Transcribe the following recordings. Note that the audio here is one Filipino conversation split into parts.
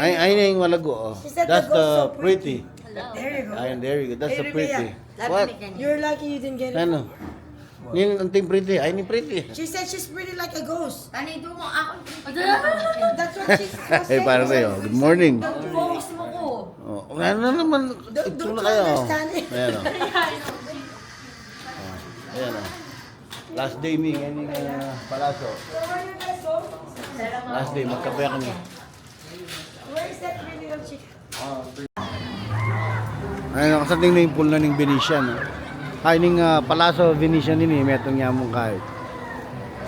Ay na yung malago. Oh. She said That's the the goat's so pretty. There you go. Ayun, there you go. That's the There you go, pretty. yeah. What? You're lucky you didn't get it. Ano? Yung anting pretty. Ay, ni pretty. She said she's pretty like a ghost. Ano ito mo ako? That's what she's Hey, para sa'yo. Good morning. Focus mo ko. Oh, ano na naman. Don't Ito na you kayo. understand it? Ayan o. Ayan o. Last day ni Palaso. Last day, magkape kami. Where is that pretty little chicken? Ayun, kasating na yung pool na ng Venetian. Ay, ng Palaso Venetian din eh. Metong yamong kahit.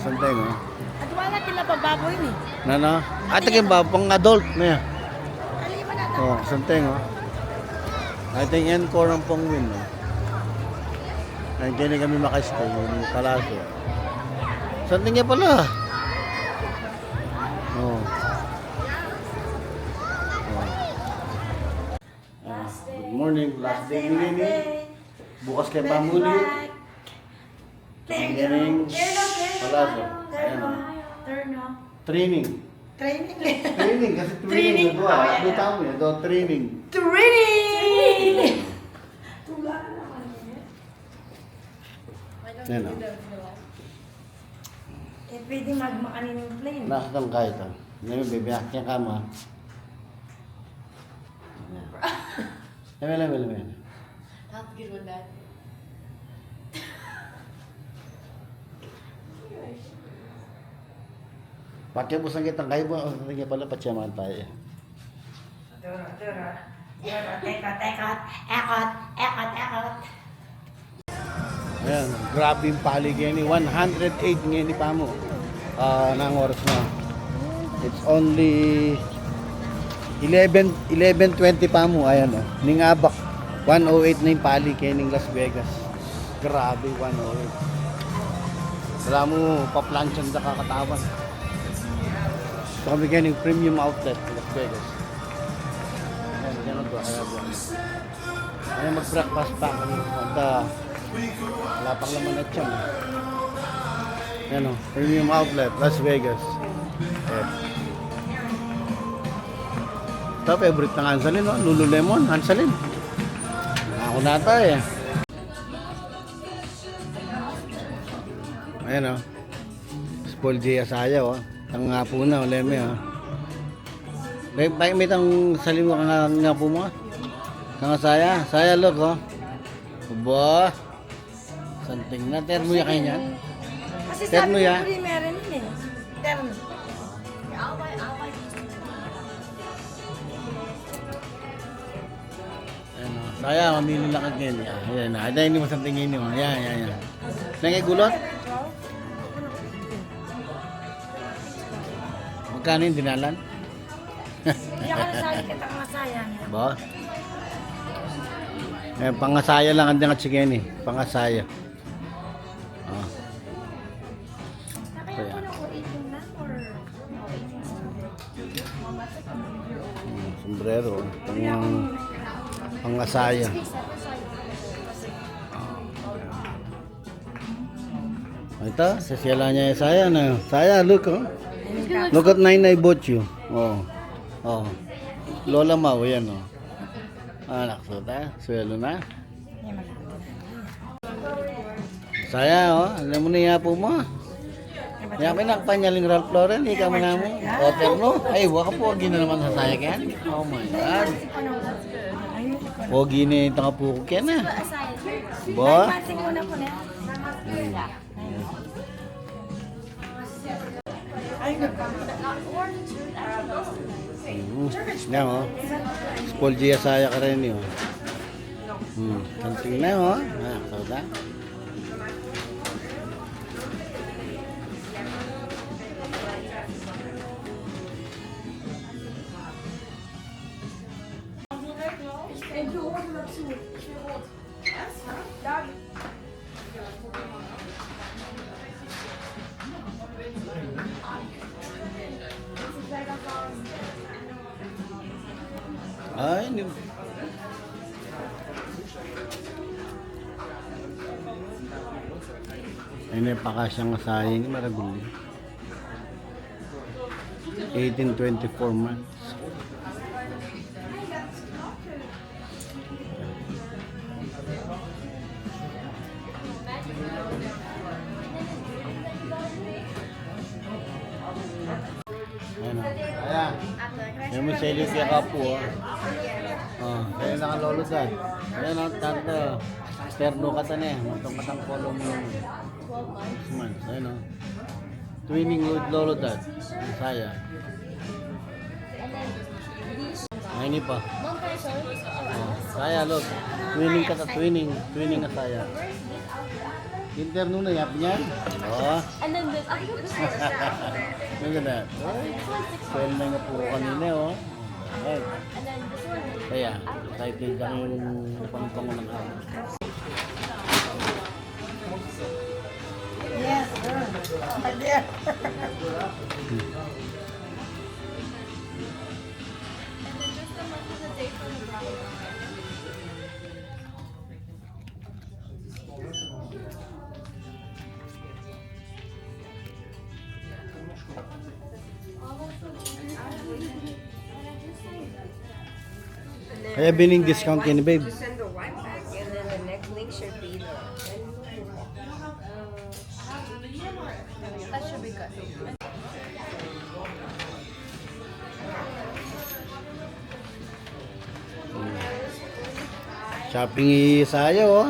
Santay, no? At wala kila pababoy ni. Nana? At yung ba, pang adult na yan. Aliman na. Oh, santay, no? I think encore ang pang win, no? Nandiyan kami makastay, yung Palaso. Santay nga pala. Oh. Good morning, last day ni Nini. Bukas kay Pamuli. Ang galing Palaso. Ayan. Training. Training. Training, kasi training. Ito ah, ito mo yan. Ito, training. Training! Yan o. Eh, pwede magmakanin ng plane. Nakakang kahit o. Ngayon, bibiyak niya kama. Lemon. Not good with that. Pakibusan kitang kayo mo. Ang nga pala, patsyaman tayo. Ekot. Ayan, grabe yung paligay ni 108 ngayon ni Pamo. Nang oras na. It's only 11:20 Pamo. Ayan o. Ning abak. 108 na yung paligay ng Las Vegas. Grabe, 108. Wala mo, paplansyan na kakatawan. So kami kayo ng premium outlet ng Las Vegas. Ayan, dyan ang doon. Ayan, mag-breakfast pa kami. Wala pang laman at yan. Yan o, premium outlet, Las Vegas. Ito, favorite ng Hansalin, no? Lululemon, Hansalin. Ako nata eh. Ayan o. Spoil Gia Saya o. Tang nga po na, leme o. May tang salim mo nga po mo. Kang saya. Saya look o. Aba. Santing na. Termo ya kayo niyan. Kasi Terno sabi ya? ko rin meron yun eh. Terno. Ayan o. Saya, mamili lang ang ganyan. Ayan na. Ayan, hindi mo santing yun o. Ayan. Nangay gulot? Magkano yung dinalan? Hindi ako nasabi kitang masaya niya. Ba? Pangasaya lang ang dingat sige ni. Pangasaya. Ah. Kaya ko na ko 18 na or Sombrero. Pangasaya. Ito, sasiyala niya yung saya na. Saya, look oh. Look at nine I bought you. Oh. Lola Mau, yan oh. Anak suta, swelo na. Saya oh, alam mo na yapo mo. Yapo na panyaling Ralph Lauren, ikaw mo na mo. Hotel no? Ay, waka po, gina naman sa saya kyan. Oh my God. Pogi ni ito nga po kyan na. Ba? Pansing muna po na. Yan o. Spoil Gia Saya ka rin yun. Kanting na o. Sauda. Ay, hindi. Ay, napakasyang sayang maraguli. 18-24 months. Yan mo sa ilip kaya kapo, oh. Oh, kaya nakalolo dad. Ayan, oh, tanto. Sterno ka ta na eh. Matong katang polo mo yung 6 months. Ayan, oh. Twinning lolo dad. Saya. Ayun pa. Oh, saya, lord. Twinning ka ta, twinning. Twinning na saya. Interno na yap niya. Oh. And then this, ako gusto ko siya. Ano na? Well na nga po kanina, oh. Ay. And then this one. Kaya, excited lang yung pangpango ng araw. Yes, sir. There. Kaya bining discount yun, babe. Send the one back and then the next link should be the. That should be good. Shopping sayo, oh.